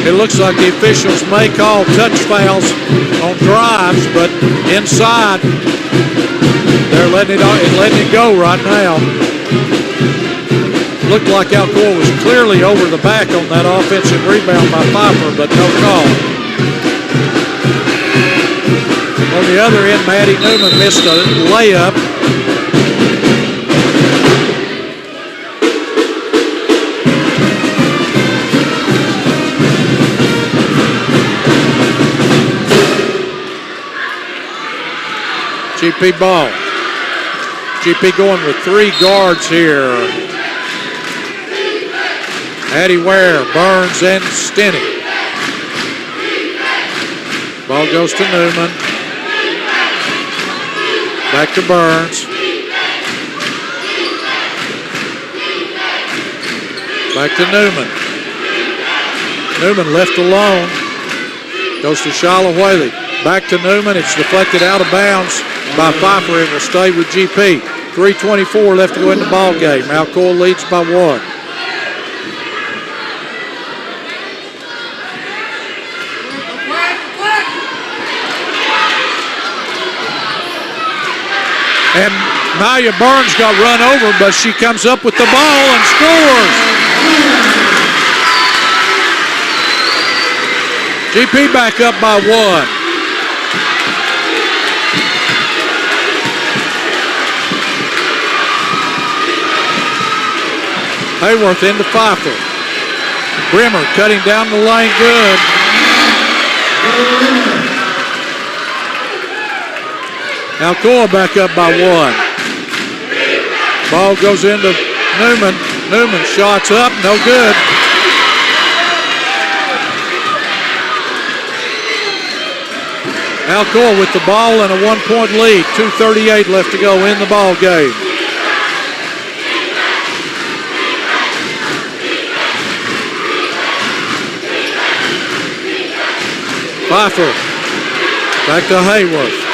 It looks like the officials may call touch fouls on drives, but inside, they're letting it go right now. Looked like Alcoa was clearly over the back on that offensive rebound by Pfeiffer, but no call. On the the other end, Maddie Newman missed a layup. GP ball. GP going with 3 guards here. Addie Ware, Burns, and Stinney. Ball goes to Newman. Back to Burns. Back to Newman. Newman left alone. Goes to Shyla Whaley. Back to Newman. It's deflected out of bounds by Pfeiffer. It will stay with GP. 3:24 left to go in the ball game. Alcoa leads by 1. And Naya Burns got run over, but she comes up with the ball and scores. GP back up by 1. Hayworth into Pfeiffer. Brimmer cutting down the lane good. Alcoa back up by 1. Ball goes into Newman. Newman shots up, no good. Alcoa with the ball and a 1-point lead. 2:38 left to go in the ball game. Pfeiffer back to Hayworth.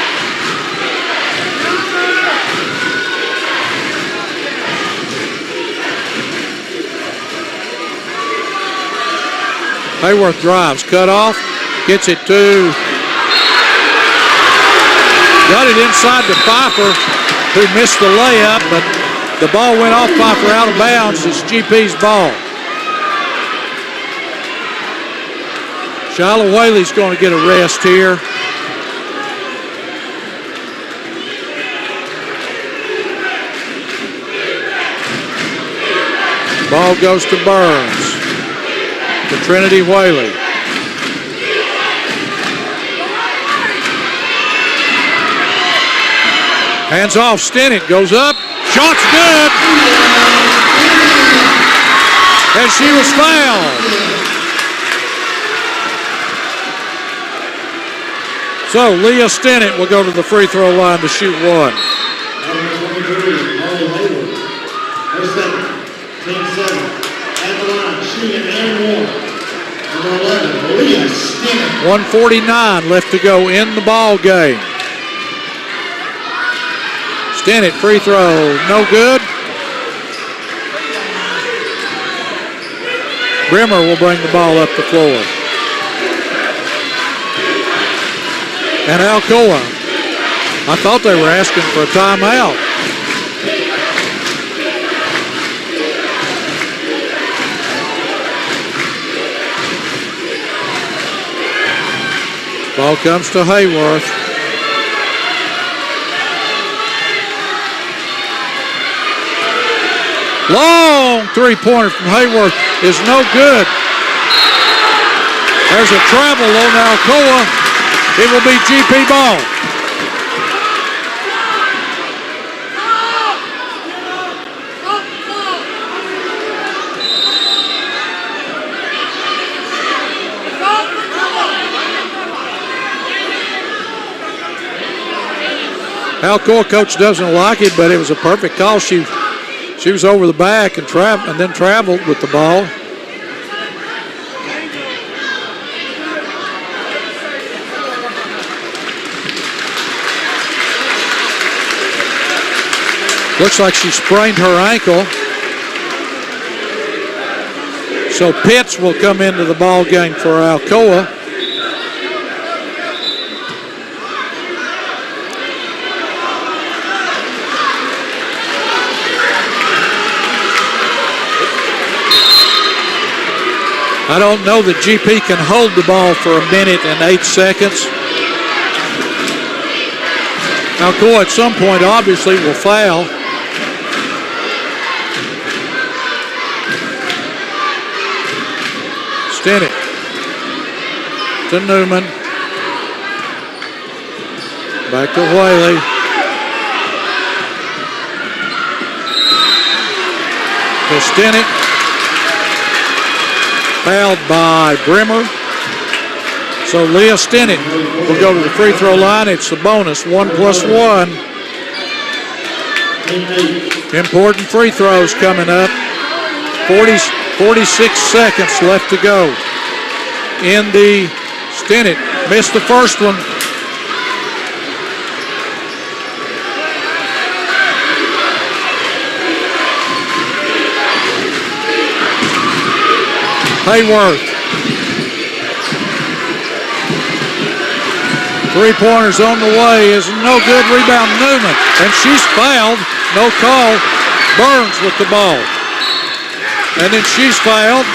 Hayworth drives, cut off, gets it to, got it inside to Pfeiffer, who missed the layup, but the ball went off Pfeiffer out of bounds. It's GP's ball. Shyla Whaley's going to get a rest here. Ball goes to Burns. To Trinity Whaley. Hands off, Stinnett goes up, shot's good, and she was fouled. So Leah Stinnett will go to the free throw line to shoot 1. Her second, team 7, at the line, shooting and 1. Number 11, Leah Stinnett. 1:49 left to go in the ball game. Stinnett free throw, no good. Brimmer will bring the ball up the floor. And Alcoa, I thought they were asking for a timeout. Ball comes to Hayworth. Long three-pointer from Hayworth is no good. There's a travel on Alcoa. It will be GP ball. Alcoa coach doesn't like it, but it was a perfect call. She was over the back and then traveled with the ball. Looks like she sprained her ankle. So Pitts will come into the ball game for Alcoa. I don't know that GP can hold the ball for 1 minute and 8 seconds. Alcoa at some point obviously will foul. Stinnett to Newman. Back to Whaley. To Stinnett. Fouled by Brimmer. So Leah Stinnett will go to the free throw line. It's the bonus, 1+1. Important free throws coming up. 46 seconds left to go. In the Stinnett missed the first one. Hayworth. Three-pointers on the way is no good. Rebound Newman. And she's fouled. No call. Burns with the ball. And then she's fouled.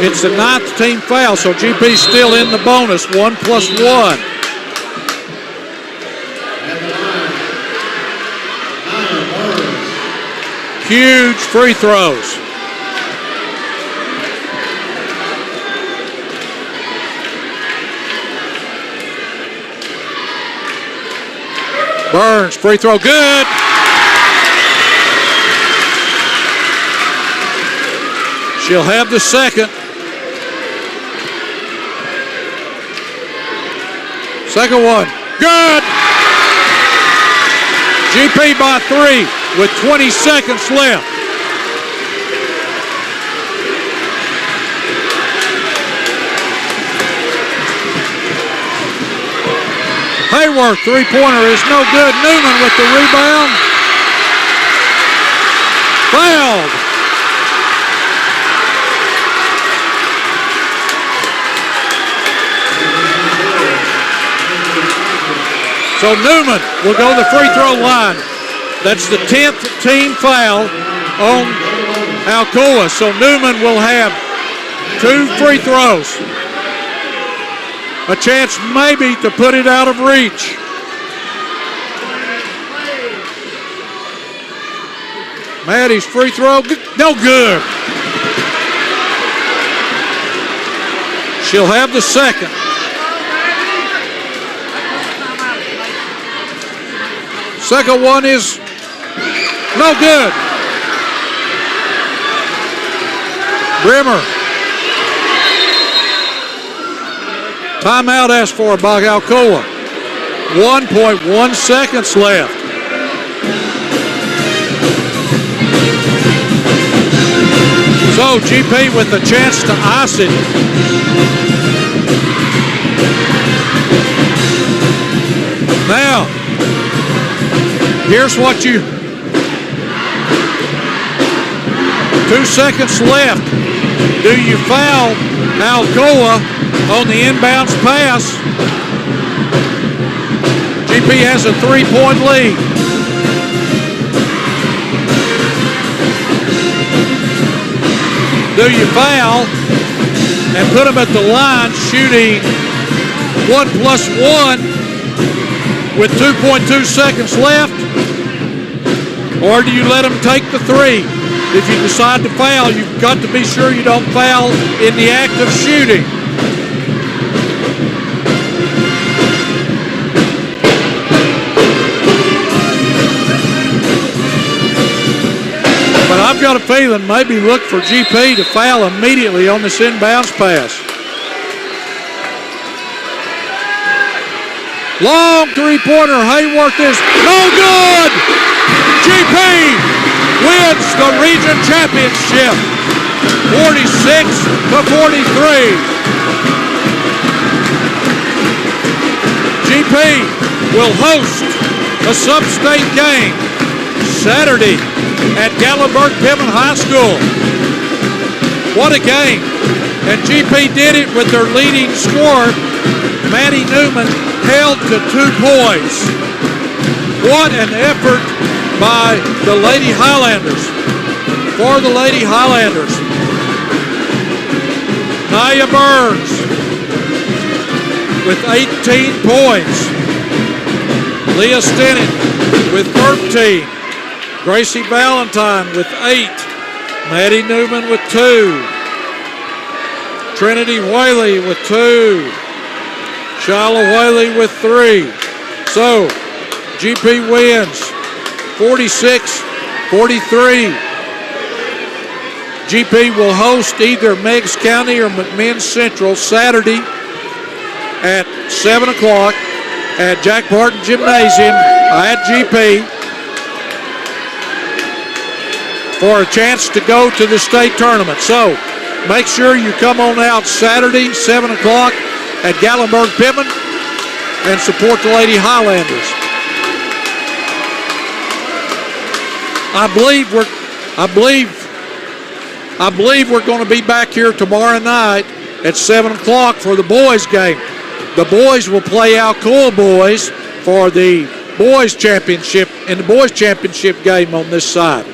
It's the 9th team foul, so GP's still in the bonus, 1+1. Huge free throws. Burns, free throw, good. She'll have the second. Second one, good. GP by 3 with 20 seconds left. Hayworth, three-pointer is no good. Newman with the rebound. Fouled. So Newman will go to the free throw line. That's the 10th team foul on Alcoa. So Newman will have 2 free throws. A chance maybe to put it out of reach. Maddie's free throw, no good. She'll have the second. Second one is no good. Brimmer. Timeout asked for by Alcoa. 1.1 seconds left. So GP with a chance to ice it. Now, here's what 2 seconds left. Do you foul Alcoa on the inbounds pass? GP has a 3-point lead. Do you foul and put them at the line shooting 1+1 with 2.2 seconds left? Or do you let them take the 3? If you decide to foul, you've got to be sure you don't foul in the act of shooting. But I've got a feeling maybe look for GP to foul immediately on this inbounds pass. Long three-pointer, Hayworth is no good! GP wins the region championship, 46-43. GP will host a sub-state game Saturday at Gatlinburg-Pittman High School. What a game. And GP did it with their leading scorer, Maddie Newman, held to 2 points. What an effort by the Lady Highlanders. For the Lady Highlanders, Nia Burns, with 18 points. Leah Stennett with 13. Gracie Valentine with 8. Maddie Newman with 2. Trinity Whaley with 2. Shyla Whaley with 3. So, GP wins 46-43. GP will host either Meigs County or McMinn Central Saturday at 7 o'clock at Jack Barton Gymnasium at GP for a chance to go to the state tournament. So make sure you come on out Saturday, 7 o'clock at Gallenberg-Pittman and support the Lady Highlanders. I believe we're going to be back here tomorrow night at 7 o'clock for the boys game. The boys will play Alcoa boys for the boys championship in the boys championship game on this side.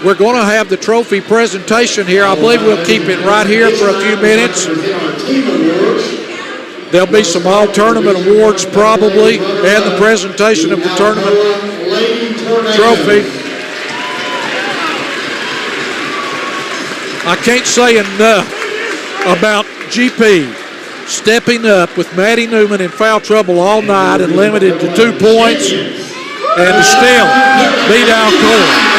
We're going to have the trophy presentation here. I believe we'll keep it right here for a few minutes. There'll be some all-tournament awards probably and the presentation of the tournament trophy. I can't say enough about GP stepping up with Maddie Newman in foul trouble all night and limited to 2 points and still beat Alcoa.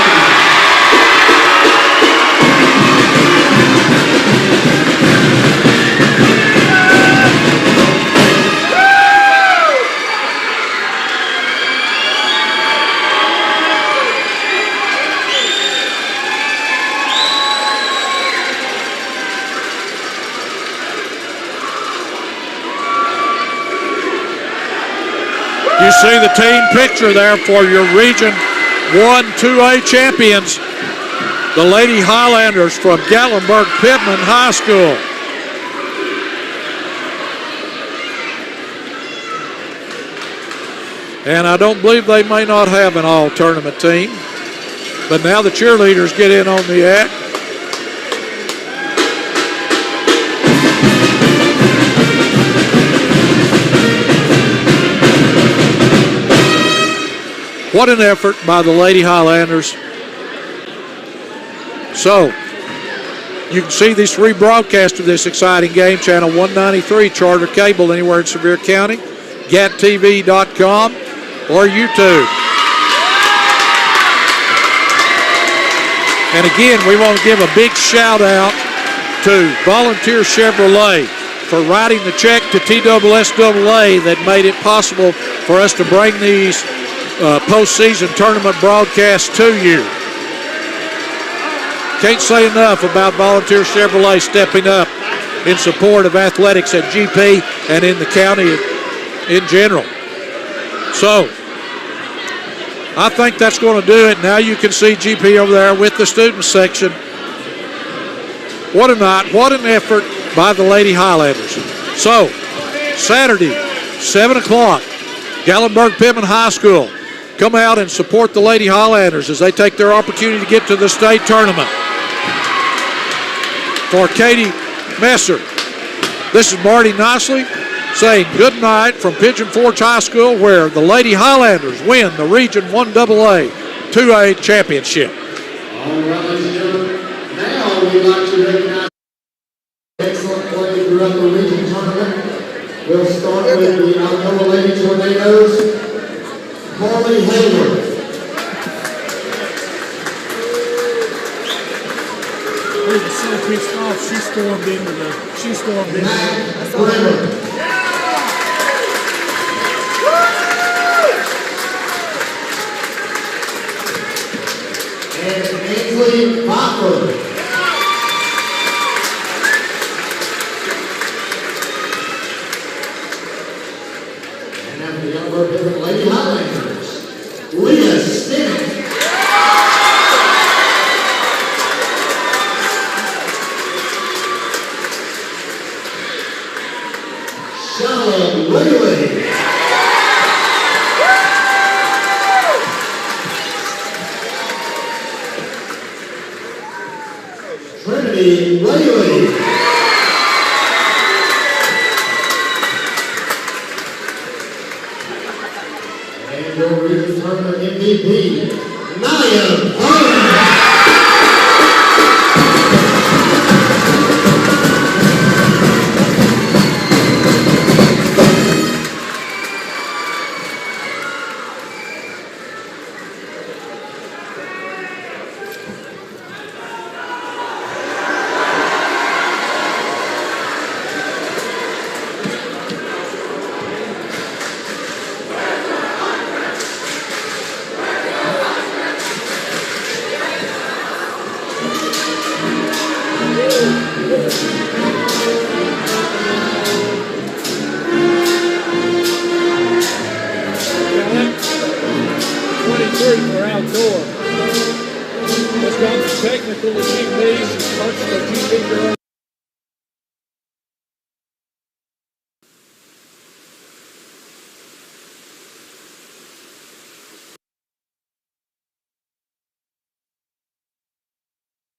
You see the team picture there for your Region 1 2A champions, the Lady Highlanders from Gallenberg-Pittman High School. And I don't believe they may not have an all-tournament team, but now the cheerleaders get in on the act. What an effort by the Lady Highlanders. So, you can see this rebroadcast of this exciting game, channel 193, Charter Cable, anywhere in Sevier County, gattv.com, or YouTube. And again, we want to give a big shout out to Volunteer Chevrolet for writing the check to TSSAA that made it possible for us to bring these postseason tournament broadcast to you. Can't say enough about Volunteer Chevrolet stepping up in support of athletics at GP and in the county in general. So, I think that's going to do it. Now you can see GP over there with the student section. What a night, what an effort by the Lady Highlanders. So, Saturday, 7 o'clock, Gallenberg-Pittman High School. Come out and support the Lady Highlanders as they take their opportunity to get to the state tournament. For Katie Messer, this is Marty Nicely saying good night from Pigeon Forge High School, where the Lady Highlanders win the Region 1AA 2A championship. All right, ladies and gentlemen, now we'd like to recognize excellent play throughout the region tournament. We'll start with the Alcoa Lady Tornadoes. Carly Hayward. We were so pissed off. She stormed into the. Matt Bremer. And Ainsley Bopper. And after the Gallenberg-Pittman Lady Highlanders, Leah Stennett. Shyla Whaley. Trinity Whaley. GP, Nia Burns. For Alcoa. Has gone from technical to GP. She's coached the GP girls